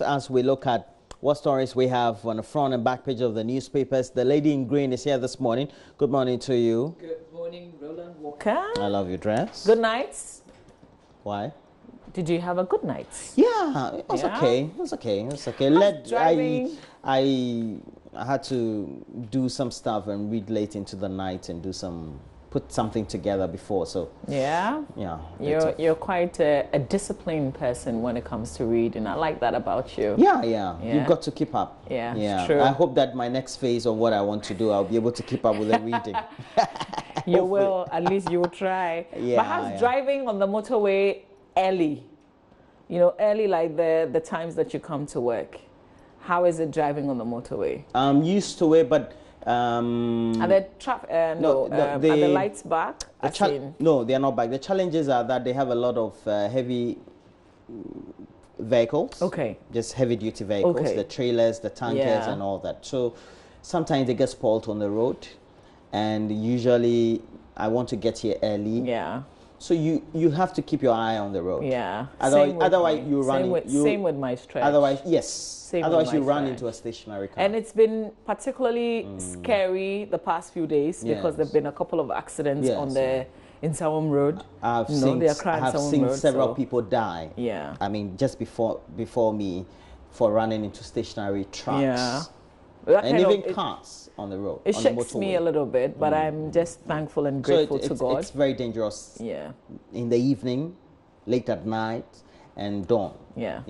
as we look at what stories we have on the front and back page of the newspapers. The lady in green is here this morning. Good morning to you. Good morning, Roland Walker. I love your dress. Good night. Why? Did you have a good night? Yeah, it was okay. It was okay. It was okay. I had to do some stuff and read late into the night and put something together before. So yeah, you're quite a disciplined person when it comes to reading. I like that about you. Yeah. You've got to keep up. Yeah, it's true. I hope that my next phase of what I want to do, I'll be able to keep up with the reading. You will. At least you will try. Yeah. Perhaps driving on the motorway early. Early like the times that you come to work. How is it driving on the motorway? I'm used to it, but are the are the lights back? No, they are not back. The challenges are that they have a lot of heavy vehicles. Okay. Just heavy duty vehicles, okay. The trailers, the tankers, and all that. So sometimes they get spoiled on the road, and usually I want to get here early. Yeah. So you have to keep your eye on the road. Yeah. Otherwise you run. Same with my stretch. Otherwise, yes. Otherwise, you run into a stationary car. And it's been particularly scary the past few days because there've been a couple of accidents in Sawam Road. I've seen several people die. Yeah. I mean, just before me, for running into stationary trucks. Yeah. And even cars on the road. It shakes me a little bit, but I'm just thankful and grateful to God. It's very dangerous. Yeah. In the evening, late at night, and dawn. Yeah.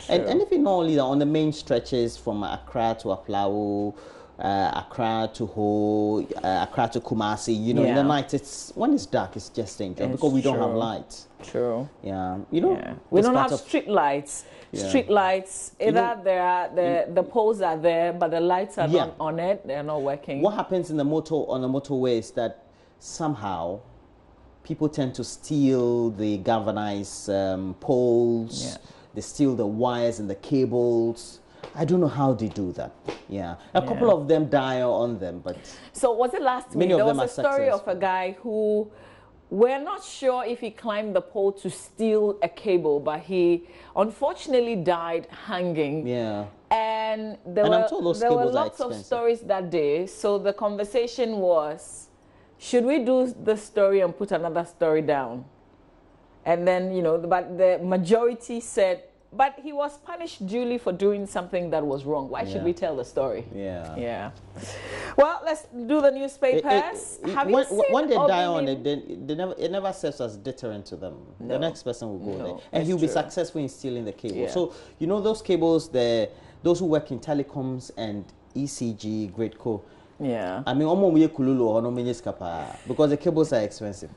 And even not only that, on the main stretches from Accra to Aplawu, Accra to Ho, Accra to Kumasi, in the night, when it's dark, it's just dangerous because we don't have lights. True. Yeah. We don't have street lights. Yeah. Street lights, either the poles are there, but the lights are not on it. They're not working. What happens on the motorway is that somehow people tend to steal the galvanized poles. Yeah. They steal the wires and the cables. I don't know how they do that. Yeah, a couple of them die on them, but so was it last week? There was a story of a guy who. We're not sure if he climbed the pole to steal a cable, but he unfortunately died hanging. Yeah. And there were lots of stories that day. So the conversation was, should we do the story and put another story down? And then, but the majority said, but he was punished duly for doing something that was wrong. Why should we tell the story? Yeah. Well, let's do the newspapers. When they die on it, it never serves as deterrent to them. No. The next person will go there, and he'll be successful in stealing the cable. Yeah. So those cables, those who work in telecoms and ECG, Great Co. Yeah. I mean, because the cables are expensive.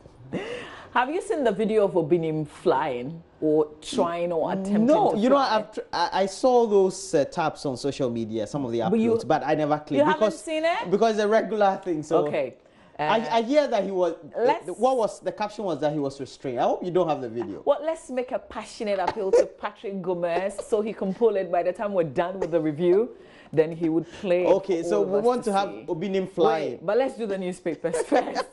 Have you seen the video of Obinim flying or trying or attempting to fly? I saw those taps on social media, some of the uploads, but I never clicked. You haven't seen it? Because it's a regular thing. So okay. I hear that he was, the caption was that he was restrained. I hope you don't have the video. Well, let's make a passionate appeal to Patrick Gomez so he can pull it by the time we're done with the review. Then he would play. Okay, so we want to have Obinim flying. Wait, but let's do the newspapers first.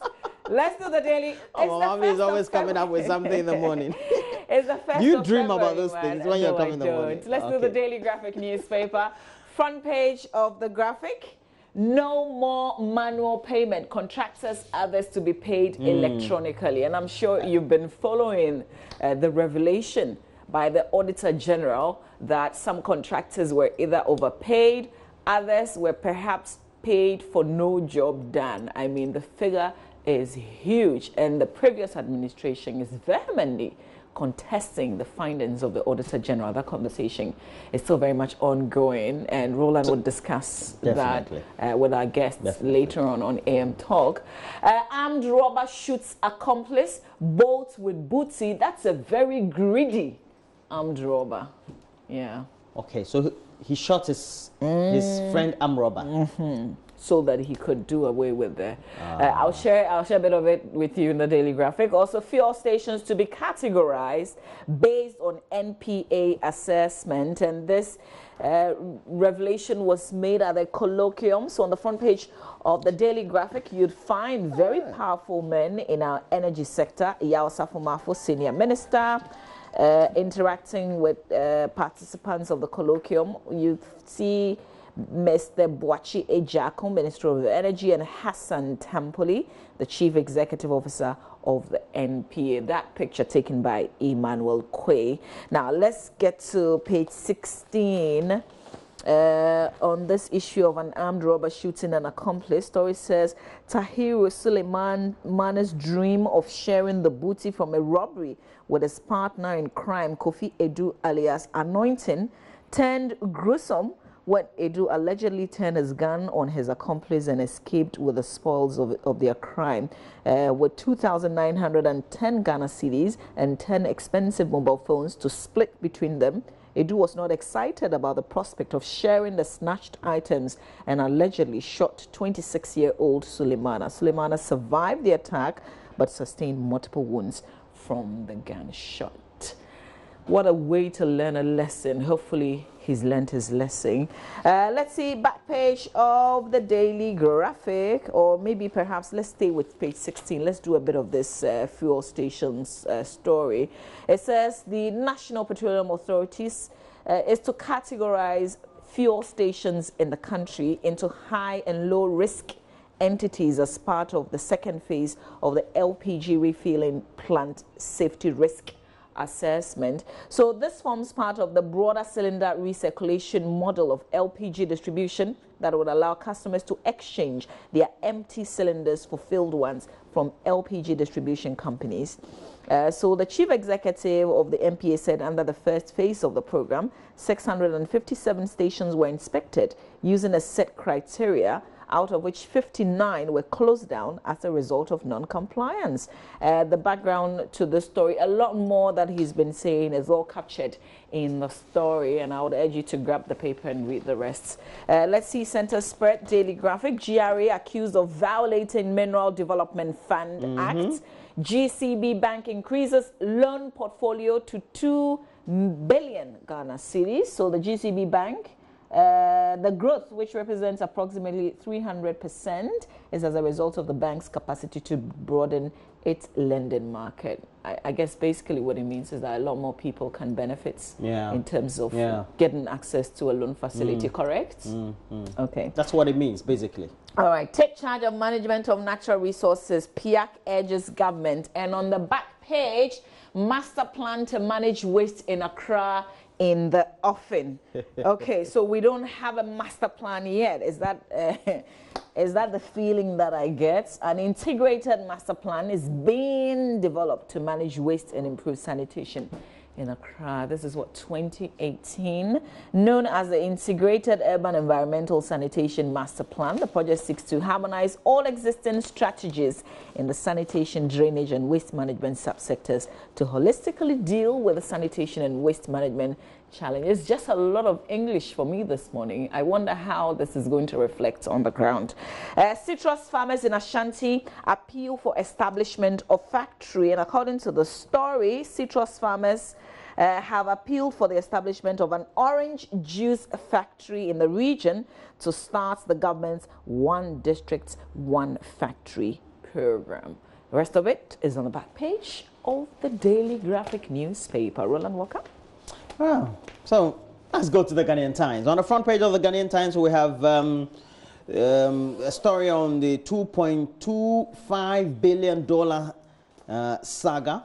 Let's do the daily. Mommy is always coming up with something in the morning. It's the first You dream about those things when you're coming in the morning. Let's do the Daily Graphic newspaper. Front page of the Graphic. No more manual payment. Contractors, others to be paid electronically. And I'm sure you've been following the revelation by the Auditor General that some contractors were either overpaid, others were perhaps paid for no job done. I mean, the figure is huge, and the previous administration is vehemently contesting the findings of the Auditor General. That conversation is still very much ongoing, and Roland will discuss that with our guests later on AM Talk. Armed robber shoots accomplice, bolts with bootsy. That's a very greedy armed robber. Yeah. Okay, so he shot his friend armed robber. So that he could do away with it. I'll share a bit of it with you in the Daily Graphic. Also, fuel stations to be categorized based on NPA assessment, and this revelation was made at a colloquium. So on the front page of the Daily Graphic, you'd find very powerful men in our energy sector. Yao Safumafo, Senior Minister, interacting with participants of the colloquium. You see Mr. Boachi Ejako, Minister of Energy, and Hassan Tampoli, the Chief Executive Officer of the NPA. That picture taken by Emmanuel Quay. Now, let's get to page 16. On this issue of an armed robber shooting an accomplice. Story says Tahiru Suleiman's dream of sharing the booty from a robbery with his partner in crime, Kofi Edu alias Anointing, turned gruesome when Edu allegedly turned his gun on his accomplice and escaped with the spoils of their crime. With 2,910 Ghana cedis and 10 expensive mobile phones to split between them, Edu was not excited about the prospect of sharing the snatched items and allegedly shot 26-year-old Suleimana. Suleimana survived the attack but sustained multiple wounds from the gunshot. What a way to learn a lesson. Hopefully he's learned his lesson. Let's see, back page of the Daily Graphic, or maybe perhaps let's stay with page 16. Let's do a bit of this fuel stations story. It says the National Petroleum Authorities is to categorize fuel stations in the country into high and low risk entities as part of the second phase of the LPG refueling plant safety risk assessment. So this forms part of the broader cylinder recirculation model of LPG distribution that would allow customers to exchange their empty cylinders for filled ones from LPG distribution companies. So the chief executive of the NPA said under the first phase of the program, 657 stations were inspected using a set criteria, out of which 59 were closed down as a result of non-compliance. The background to the story, a lot more that he's been saying is all captured in the story, and I would urge you to grab the paper and read the rest. Let's see, Center Spread, Daily Graphic. GRA accused of violating Mineral Development Fund Act. GCB Bank increases loan portfolio to 2 billion Ghana cedis. So the GCB Bank, the growth, which represents approximately 300%, is as a result of the bank's capacity to broaden its lending market. I guess basically what it means is that a lot more people can benefit in terms of getting access to a loan facility, correct? Okay. That's what it means, basically. All right. Take charge of management of natural resources. PIAC urges government. And on the back page, master plan to manage waste in Accra in the offing. Okay, so we don't have a master plan yet. Is that the feeling that I get? An integrated master plan is being developed to manage waste and improve sanitation in Accra. This is what, 2018, known as the Integrated Urban Environmental Sanitation Master Plan. The project seeks to harmonize all existing strategies in the sanitation, drainage, and waste management subsectors to holistically deal with the sanitation and waste management challenges. It's just a lot of English for me this morning. I wonder how this is going to reflect on the ground. Citrus farmers in Ashanti appeal for establishment of factory, and according to the story, citrus farmers have appealed for the establishment of an orange juice factory in the region to start the government's One District, One Factory program. The rest of it is on the back page of the Daily Graphic newspaper. Roland Walker. Oh, so let's go to the Ghanaian Times. On the front page of the Ghanaian Times, we have a story on the $2.25 billion saga.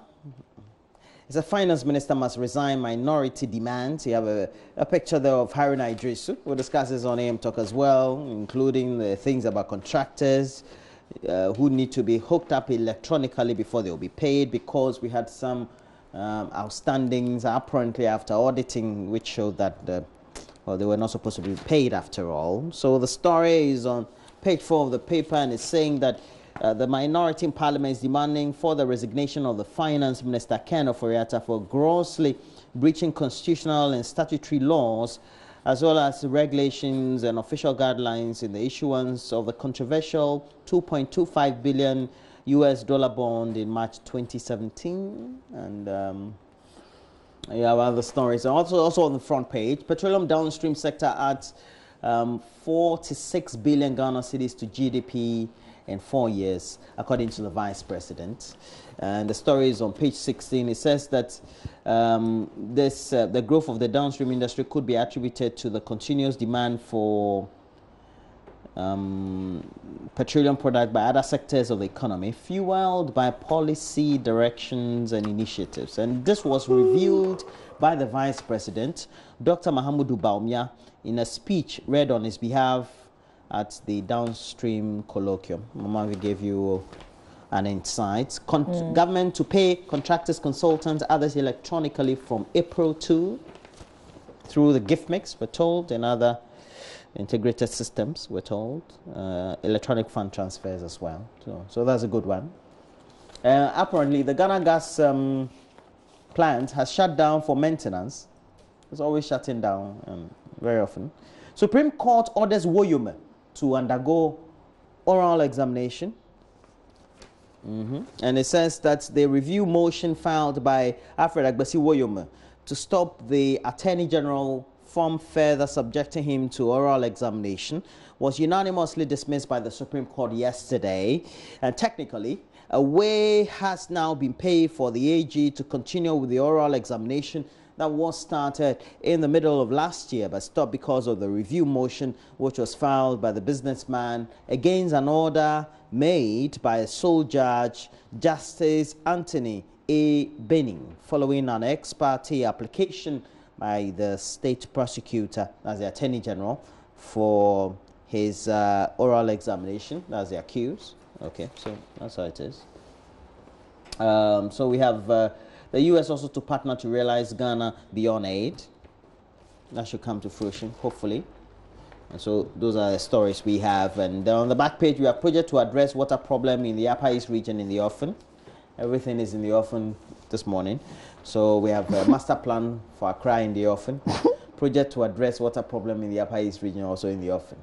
It's a finance minister must resign minority demands. You have a picture there of Haruna Idrisu, who discusses on AM Talk as well, including the things about contractors who need to be hooked up electronically before they will be paid, because we had some outstandings apparently after auditing, which showed that well, they were not supposed to be paid after all. So the story is on page 4 of the paper, and it's saying that the minority in parliament is demanding for the resignation of the finance minister, Ken Oforiatta, for grossly breaching constitutional and statutory laws, as well as regulations and official guidelines in the issuance of the controversial $2.25 billion US dollar bond in March 2017. And you have other stories. Also on the front page, petroleum downstream sector adds 46 billion Ghana cedis to GDP in 4 years, according to the Vice President. And the story is on page 16. It says that the growth of the downstream industry could be attributed to the continuous demand for petroleum products by other sectors of the economy, fueled by policy directions and initiatives. And this was revealed by the Vice President, Dr. Mahamudu Bawumia, in a speech read on his behalf at the downstream colloquium. Mama, we gave you an insight. Government to pay contractors, consultants, others electronically from April 2 through the gift mix, we're told, and other integrated systems, we're told. Electronic fund transfers as well. So that's a good one. Apparently, the Ghana Gas plant has shut down for maintenance. It's always shutting down very often. Supreme Court orders Woyome to undergo oral examination. And it says that the review motion filed by Alfred Agbasi Woyome to stop the Attorney General from further subjecting him to oral examination was unanimously dismissed by the Supreme Court yesterday. And technically, a way has now been paid for the AG to continue with the oral examination that was started in the middle of last year but stopped because of the review motion which was filed by the businessman against an order made by a sole judge, Justice Anthony A. Benning, following an ex parte application by the state prosecutor, as the Attorney General, for his oral examination. That's the accused. Okay, so that's how it is. So we have the U.S. also to partner to realize Ghana Beyond Aid. That should come to fruition, hopefully. And so those are the stories we have. And on the back page, we have project to address water problem in the Upper East region in the Offing. Everything is in the Offing this morning. So we have a master plan for Accra in the Offing. Project to address water problem in the Upper East region also in the Offing.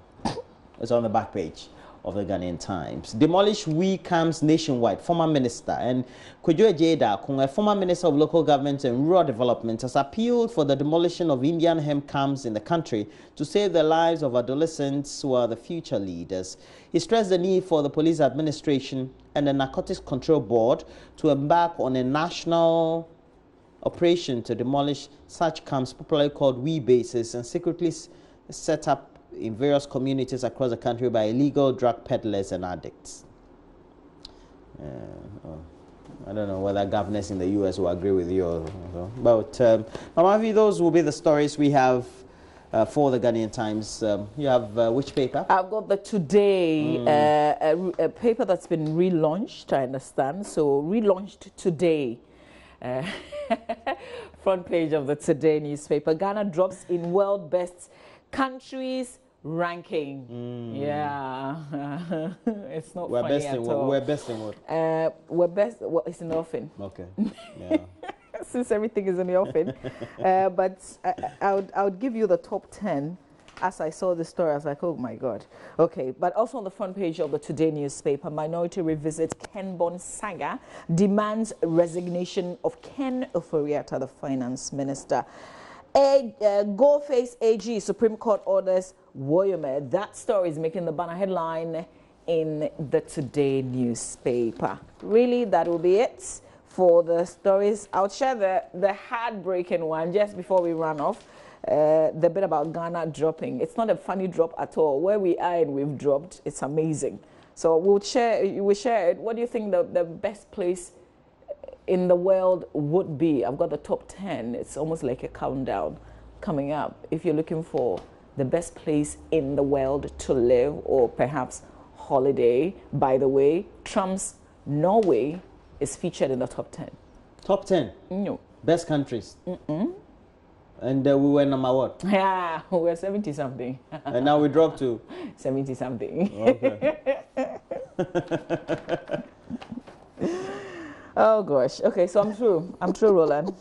It's on the back page of the Ghanaian Times. Demolish we camps nationwide. Former Minister and Kwadwo Ejeda, former Minister of Local Government and Rural Development, has appealed for the demolition of Indian hemp camps in the country to save the lives of adolescents who are the future leaders. He stressed the need for the police administration and the Narcotics Control Board to embark on a national operation to demolish such camps, popularly called wee bases, and secretly set up in various communities across the country by illegal drug peddlers and addicts. I don't know whether governors in the U.S. will agree with you or so. But, Mamavi, those will be the stories we have for the Ghanaian Times. You have which paper? I've got the Today, a paper that's been relaunched, I understand. So, relaunched today. Front page of the Today newspaper. Ghana drops in world best countries ranking. Yeah. It's not funny at all. We're best in what? We're best, well, it's in the offing. Okay. Yeah. Since everything is in the offing. But I would give you the top 10. As I saw the story, I was like, oh my God. Okay, but also on the front page of the Today newspaper, Minority revisits Ken Bond saga, demands resignation of Ken Ofori-Atta, the finance minister. Go-face AG, Supreme Court orders Woyome. That story is making the banner headline in the Today newspaper. Really, that will be it for the stories. I'll share the heartbreaking one just before we run off. The bit about Ghana dropping. It's not a funny drop at all. Where we are and we've dropped, it's amazing. So we'll share it. What do you think the best place in the world would be? I've got the top 10. It's almost like a countdown coming up. If you're looking for the best place in the world to live or perhaps holiday, by the way, Trump's Norway is featured in the top 10. Top 10? No. Best countries? And we were number what? Yeah, we're 70-something. And now we dropped to? 70-something. Okay. Oh gosh. Okay, so I'm through, Roland.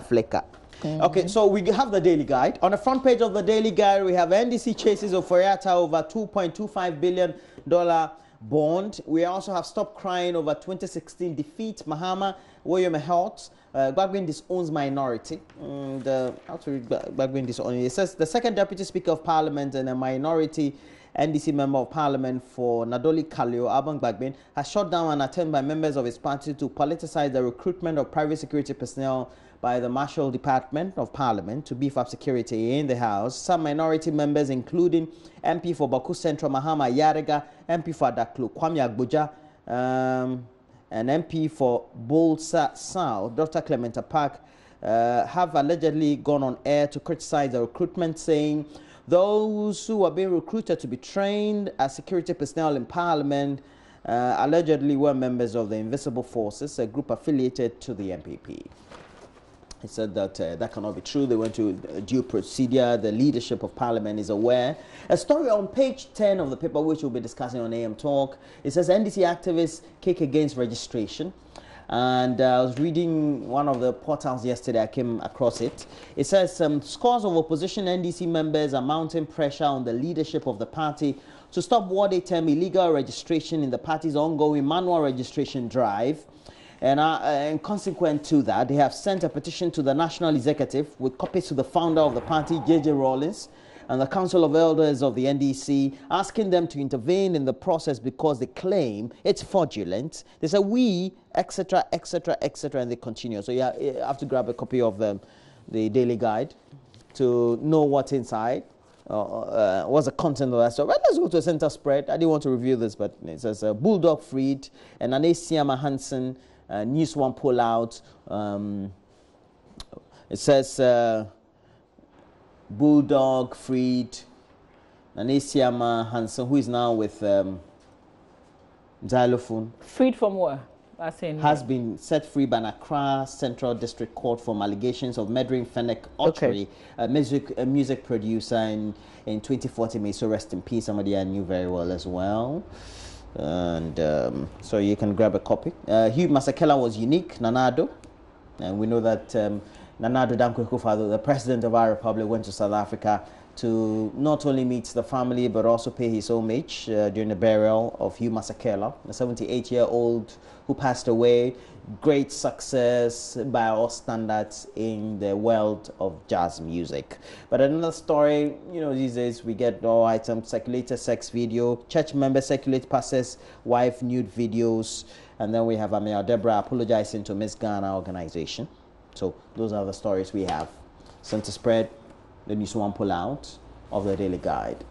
Flicker. Okay, so we have the Daily Guide. On the front page of the Daily Guide, we have NDC chases Ofori-Atta over $2.25 billion bond. We also have Stop Crying over 2016 defeat. Mahama Woyome Health. Gbagbe disowns minority. How to read Gbagbe disowns? It says the second Deputy Speaker of Parliament and a minority NDC Member of Parliament for Nadoli Kalio, Abang Bagbin, has shut down an attempt by members of his party to politicize the recruitment of private security personnel by the Marshal Department of Parliament to beef up security in the House. Some minority members, including MP for Baku Central Mahama Yarega, MP for Adaklu Kwame Agboja, and MP for Bolsa South, Dr. Clementa Park, have allegedly gone on air to criticize the recruitment, saying those who are being recruited to be trained as security personnel in Parliament allegedly were members of the Invisible Forces, a group affiliated to the MPP. He said that that cannot be true. They went to due procedure. The leadership of Parliament is aware. A story on page 10 of the paper, which we'll be discussing on AM Talk. It says NDC activists kick against registration. And I was reading one of the portals yesterday. I came across it. It says scores of opposition NDC members are mounting pressure on the leadership of the party to stop what they term illegal registration in the party's ongoing manual registration drive. And consequent to that, they have sent a petition to the National Executive with copies to the founder of the party, J.J. Rawlings, and the Council of Elders of the NDC, asking them to intervene in the process because they claim it's fraudulent. They say, we, etc., etc., etc., and they continue. So you have to grab a copy of the Daily Guide to know what's inside, what's the content of that stuff. Well, let's go to a center spread. I didn't want to review this, but it says Bulldog freed, and Ane Siama Hansen, News One pull out. It says Bulldog freed, Nanesiama Hansen, who is now with Xylophone. Freed from where? Has been set free by Accra Central District Court from allegations of murdering Fennec Ottery, a music producer in 2014. May so rest in peace. Somebody I knew very well as well. And so you can grab a copy. Hugh Masekela was unique, Nanado. And we know that Nanado Dankwa Akufo-Addo, the president of our republic, went to South Africa to not only meet the family but also pay his homage during the burial of Hugh Masekela, a 78-year-old who passed away. Great success by all standards in the world of jazz music. But another story, you know, these days we get all items, circulated sex video, church member circulate passes, wife nude videos, and then we have Amir Deborah apologizing to Miss Ghana organization. So those are the stories we have. Center spread, the News One pull out of the Daily Guide.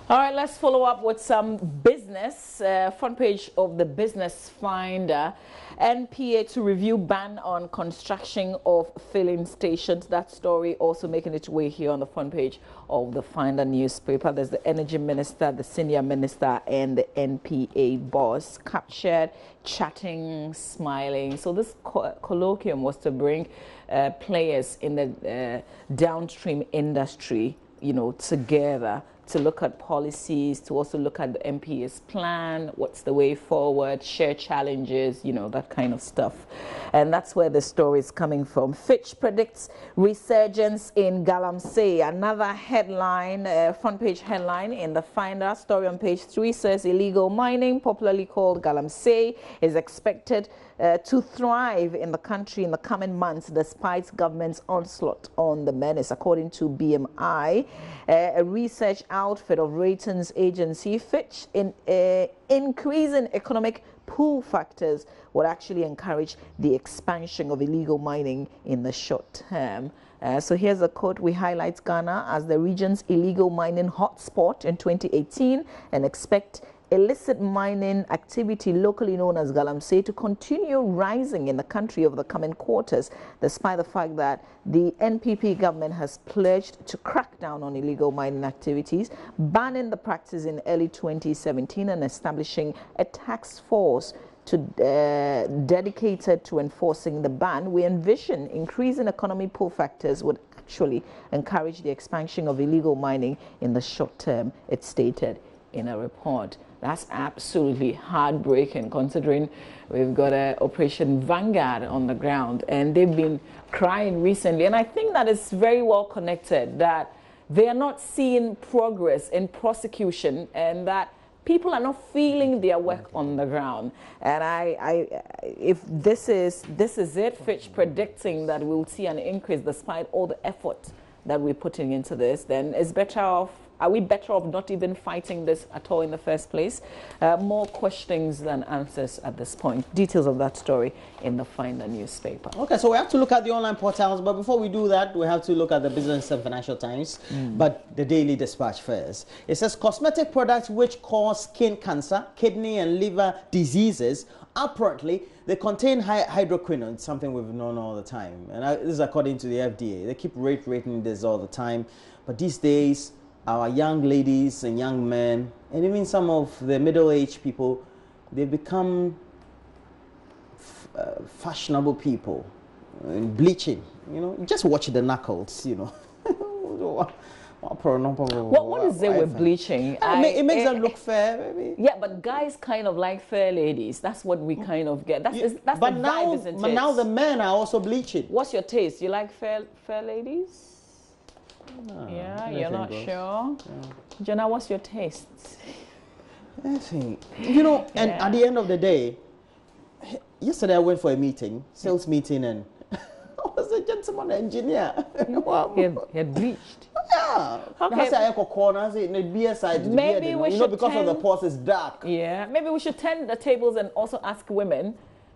All right, let's follow up with some business. Front page of the Business Finder. NPA to review ban on construction of filling stations. That story also making its way here on the front page of the Finder newspaper. There's the Energy Minister, the Senior Minister, and the NPA boss captured, chatting, smiling. So this colloquium was to bring players in the downstream industry, you know, together to look at policies, to also look at the MPA's plan, what's the way forward, share challenges, you know, that kind of stuff. And that's where the story is coming from. Fitch predicts resurgence in Galamsey. Another headline, front page headline in the Finder. Story on page 3 says illegal mining, popularly called Galamsey, is expected to thrive in the country in the coming months despite government's onslaught on the menace. According to BMI, a research outfit of ratings agency Fitch, increasing economic pull factors would actually encourage the expansion of illegal mining in the short term. So here's a quote. We highlight Ghana as the region's illegal mining hotspot in 2018 and expect illicit mining activity locally known as Galamsey to continue rising in the country over the coming quarters, despite the fact that the NPP government has pledged to crack down on illegal mining activities, banning the practice in early 2017 and establishing a task force dedicated to enforcing the ban. We envision increasing economic pull factors would actually encourage the expansion of illegal mining in the short term, it stated in a report. That's absolutely heartbreaking, considering we've got Operation Vanguard on the ground, and they've been crying recently. And I think that is very well connected, that they are not seeing progress in prosecution and that people are not feeling their work on the ground. And if this is it, Fitch predicting that we'll see an increase despite all the effort that we're putting into this, then it's better off Are we better off not even fighting this at all in the first place? More questions than answers at this point. Details of that story in the Finder newspaper. Okay, so we have to look at the online portals, but before we do that, we have to look at the Business and Financial Times, but the Daily Dispatch first. It says cosmetic products which cause skin cancer, kidney and liver diseases, apparently they contain hydroquinone, something we've known all the time. And this is according to the FDA. They keep rating this all the time. But these days, our young ladies and young men, and even some of the middle-aged people, they become fashionable people in bleaching. You know, just watch the knuckles, you know. What is it with bleaching? It makes them look fair, maybe. Yeah, but guys kind of like fair ladies. That's what we kind of get. That's the vibe, isn't it? But now the men are also bleaching. What's your taste? You like fair ladies? Yeah, you're not sure? Yeah. Jenna, what's your taste? I think, you know, and at the end of the day, yesterday I went for a meeting, sales meeting, and I was a gentleman engineer. He had bleached. Yeah. Okay. Maybe we should because of the pores is dark. Yeah. Maybe we should turn the tables and also ask women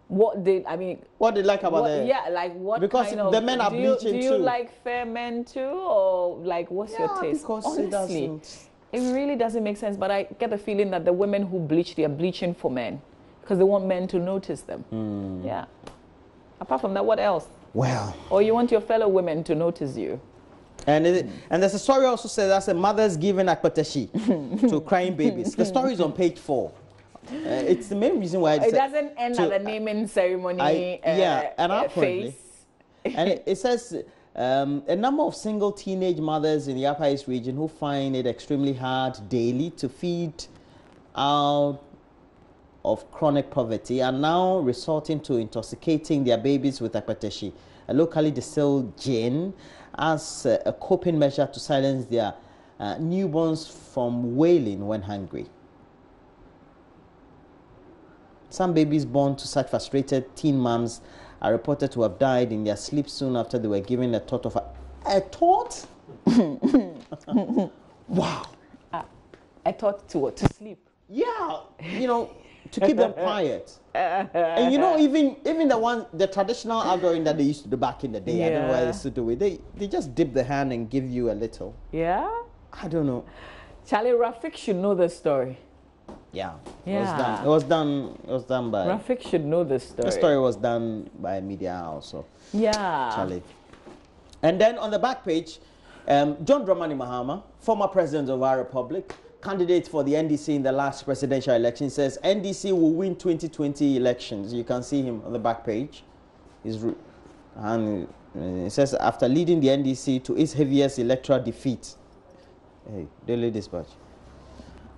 what they like about it. Yeah, like what because kind of, the men are bleaching too. Do you like fair men too, or like what's your taste? Because honestly, it really doesn't make sense. But I get the feeling that the women who bleach, they are bleaching for men because they want men to notice them. Yeah. Apart from that, what else? Well. Or you want your fellow women to notice you. And there's a story also says that's a mother's giving akpatashi to crying babies. The story is on page 4. It's the main reason why it doesn't end at the naming ceremony. And phase. And it says a number of single teenage mothers in the Upper East region who find it extremely hard daily to feed out of chronic poverty are now resorting to intoxicating their babies with akpatashi, a locally distilled gin, as a coping measure to silence their newborns from wailing when hungry. Some babies born to such frustrated teen moms are reported to have died in their sleep soon after they were given a tot of a tot? Wow. A tot to what? To sleep? Yeah, you know, to keep them quiet. And you know, even the traditional algorithm that they used to do back in the day, I don't know why they used to do it. They just dip the hand and give you a little. Yeah? I don't know. Charlie Rafik should know the story. Yeah. It was done by Rafik should know the story. The story was done by a media house. So yeah. Charlie. And then on the back page, John Dramani Mahama, former president of our republic, candidate for the NDC in the last presidential election, says NDC will win 2020 elections. You can see him on the back page. And it says after leading the NDC to its heaviest electoral defeat. Hey, Daily Dispatch.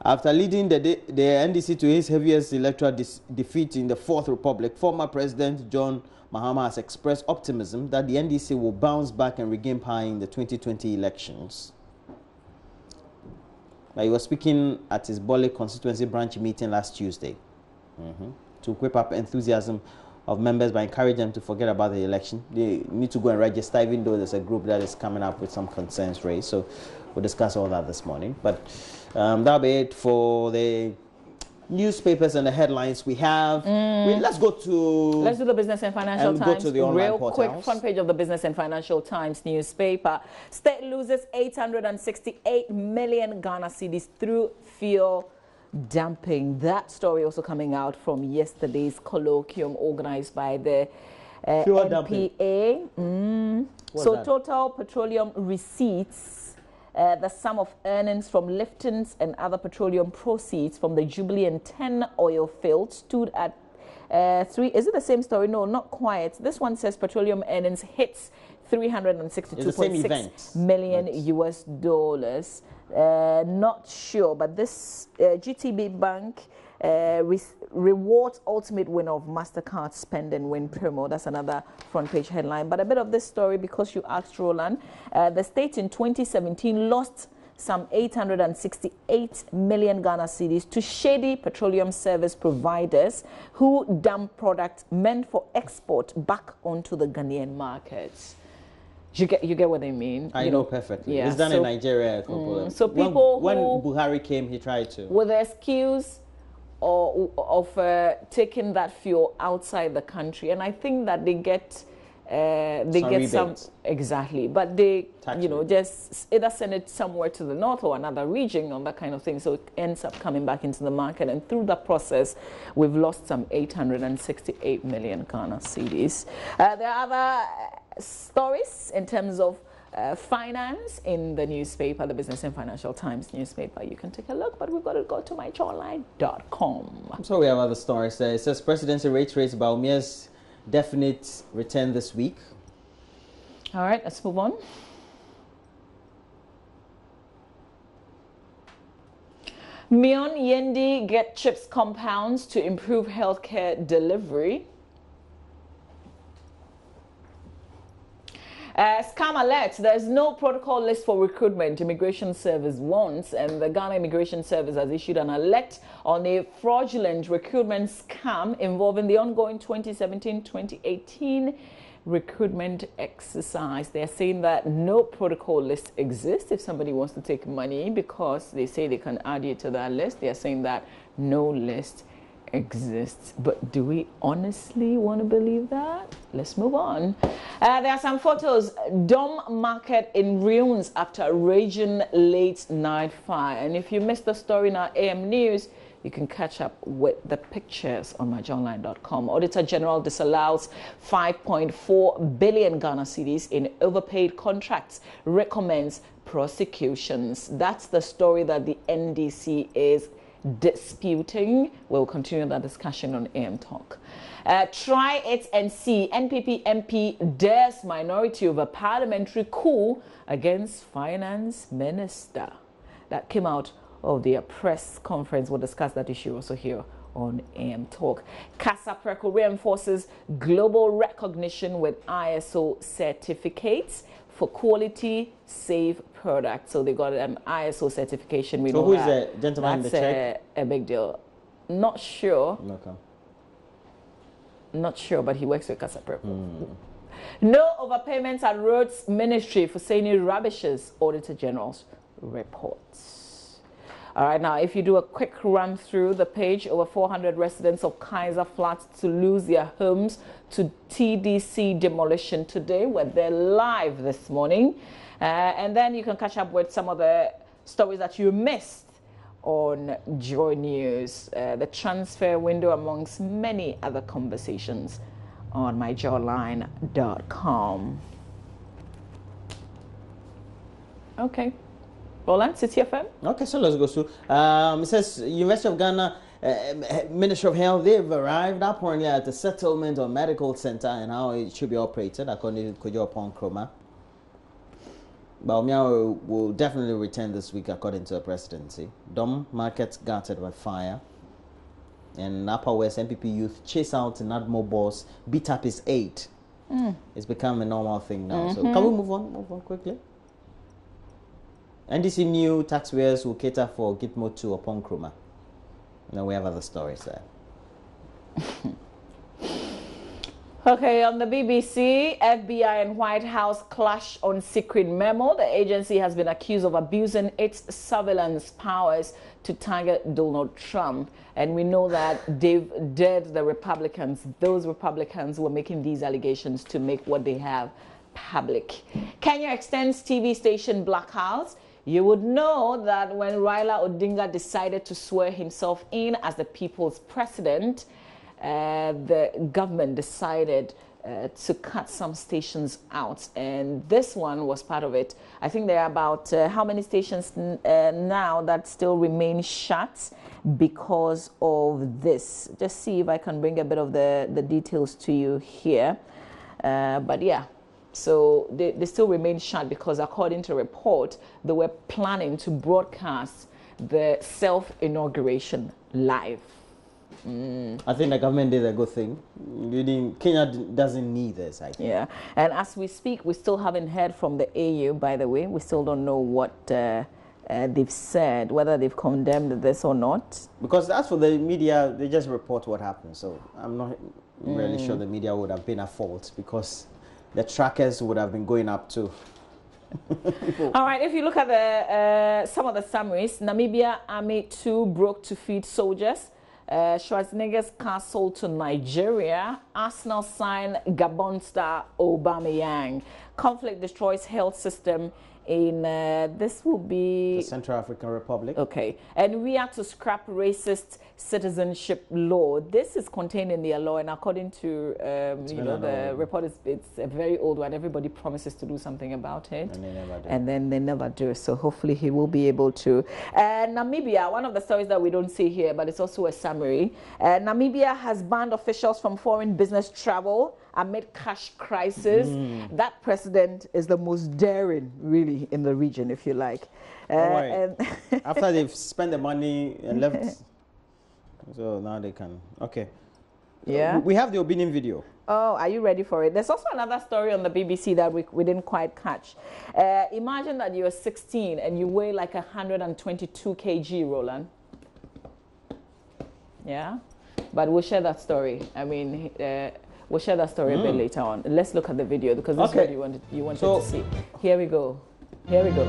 After leading the NDC to its heaviest electoral defeat in the Fourth Republic, former President John Mahama has expressed optimism that the NDC will bounce back and regain power in the 2020 elections. He was speaking at his Bole constituency branch meeting last Tuesday to whip up enthusiasm of members by encouraging them to forget about the election. They need to go and register, even though there's a group that is coming up with some concerns raised. So we'll discuss all that this morning. But that'll be it for the newspapers and the headlines we have. Let's do the Business and Financial Times. Go to the online real portals. Quick, front page of the Business and Financial Times newspaper. State loses 868 million Ghana cedis through fuel dumping. That story also coming out from yesterday's colloquium organized by the NPA. So that? Total petroleum receipts, the sum of earnings from liftings and other petroleum proceeds from the Jubilee and 10 oil fields stood at 3. Is it the same story? No, not quite. This one says petroleum earnings hits 362.6 million US dollars. Not sure, but this GTB Bank rewards ultimate winner of MasterCard Spend and Win promo. That's another front page headline. But a bit of this story, because you asked, Roland, the state in 2017 lost some 868 million Ghana cedis to shady petroleum service providers who dump products meant for export back onto the Ghanaian markets. You get what I mean? I know perfectly. Yeah, It's done in Nigeria. So people when Buhari came, he tried to. With the excuse of taking that fuel outside the country, and I think that they get some exactly, but they just either send it somewhere to the north or another region on that kind of thing, so it ends up coming back into the market, and through that process we've lost some 868 million Ghana cedis. There are other stories in terms of finance in the newspaper, the Business and Financial Times newspaper. You can take a look, but we've got to go to myjoyonline.com. So we have other stories there. It says presidency reiterates Baumia's definite return this week. All right, let's move on. Mion Yendi get chips compounds to improve healthcare delivery. Scam alert, there's no protocol list for recruitment, Immigration Service wants, and the Ghana Immigration Service has issued an alert on a fraudulent recruitment scam involving the ongoing 2017-2018 recruitment exercise. They're saying that no protocol list exists if somebody wants to take money, because they say they can add you to that list. They're saying that no list exists. But do we honestly want to believe that? Let's move on. There are some photos. Dom Market in ruins after a raging late night fire. And if you missed the story in our AM News, you can catch up with the pictures on myjoyonline.com. Auditor General disallows 5.4 billion Ghana cedis in overpaid contracts, recommends prosecutions. That's the story that the NDC is disputing. We'll continue that discussion on AM Talk. Try it and see. NPP MP dares minority over parliamentary coup against finance minister. That came out of their press conference. We'll discuss that issue also here on AM Talk. Casa Preco reinforces global recognition with ISO certificates for quality, safe products. So they got an ISO certification. We so know who is the gentleman in the check? A big deal. Not sure. Okay. Not sure, but he works with Casa Preco. No overpayments at Roads Ministry for saying rubbishes, Auditor General's reports. All right, now if you do a quick run through the page, over 400 residents of Kaiser Flats to lose their homes to TDC demolition today. We're there live this morning. And then you can catch up with some of the stories that you missed on Joy News, the transfer window, amongst many other conversations on myjoyonline.com. Okay. Roland, City FM. Okay, so let's go through. It says University of Ghana, Ministry of Health, they've arrived apparently at the settlement or medical center and how it should be operated according to Kojo Upon Kroma. Baumia will definitely return this week according to the presidency. Dom Market gutted by fire. And Upper West NPP youth chase out an Admiral boss, beat up his aide. It's become a normal thing now. So can we move on quickly? NDC new taxpayers will cater for Gitmo 2 upon Kroma. Now we have other stories there. Okay, on the BBC, FBI and White House clash on secret memo. The agency has been accused of abusing its surveillance powers to target Donald Trump. And we know that they've dared the Republicans. Those Republicans were making these allegations to make what they have public. Kenya extends TV station blackouts. You would know that when Raila Odinga decided to swear himself in as the people's president, the government decided to cut some stations out, and this one was part of it. I think there are about how many stations now that still remain shut because of this. Just see if I can bring a bit of the details to you here. But yeah. So they still remain shut because, according to a report, they were planning to broadcast the self-inauguration live. I think the government did a good thing. Kenya doesn't need this, I think. Yeah, and as we speak, we still haven't heard from the AU, by the way. We still don't know what they've said, whether they've condemned this or not. Because as for the media, they just report what happened. So I'm not really sure the media would have been at fault, because the trackers would have been going up too. All right, if you look at the some of the summaries, Namibia Army 2 broke to feed soldiers. Schwarzenegger's car sold to Nigeria. Arsenal sign Gabon star Aubameyang. Conflict destroys health system in this will be the Central African Republic. Okay, and we are to scrap racist citizenship law. This is contained in their law, and according to the report, it's a very old one. Everybody promises to do something about it, and they never do. And then they never do. So hopefully he will be able to. Namibia, one of the stories that we don't see here, but it's also a summary. Namibia has banned officials from foreign business travel amid cash crisis. That president is the most daring, really, in the region, if you like. And after they've spent the money and left, so now they can. Okay. Yeah. We have the Obinin video. Oh, are you ready for it? There's also another story on the BBC that we didn't quite catch. Imagine that you're 16 and you weigh like 122 kg, Roland. Yeah. But we'll share that story. I mean, we'll share that story a bit later on. Let's look at the video because this is what you wanted to see. Here we go. Here we go.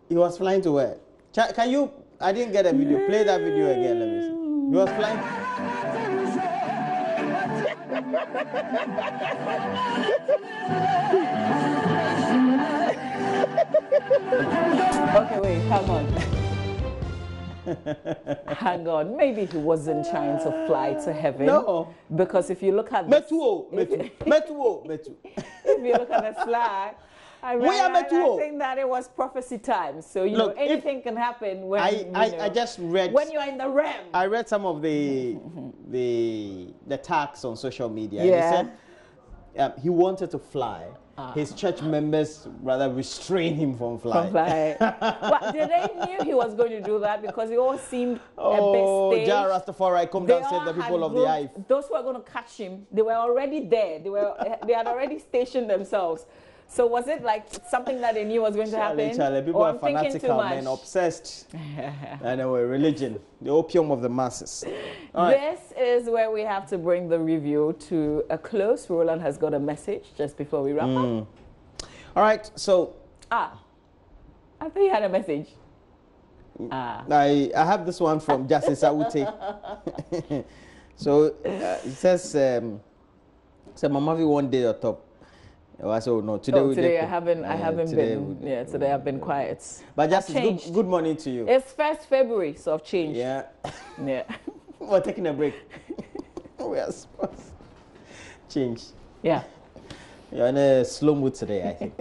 He was flying to where? Can you? I didn't get a video. Play that video again. Let me see. He was flying. Okay, wait, hang on. Hang on. Maybe he wasn't trying to fly to heaven. No. Because if you look at If you look at the flag, I think that it was prophecy time. So Look, anything can happen when I just read when you're in the realm. I read some of the tags on social media. Yeah. And he said he wanted to fly. His church members rather restrained him from flying. But did they knew he was going to do that because it all seemed a bit staged? Jah Rastafari, come down and save the people of the earth. Those who were going to catch him, they were already there. They had already stationed themselves. So was it like something that they knew was going to happen? Charlie, people are fanatical, man, obsessed. Anyway, religion, the opium of the masses. This is where we have to bring the review to a close. Roland has got a message just before we wrap up. All right, so... I thought you had a message. I have this one from Justice Awute. So it says, Mamavi one day or top. So no, today I haven't been. Today I've been quiet. But just good morning to you. It's 1st February, so I've changed. Yeah. Yeah. We're taking a break. We are supposed to change. Yeah. You're in a slow mood today, I think.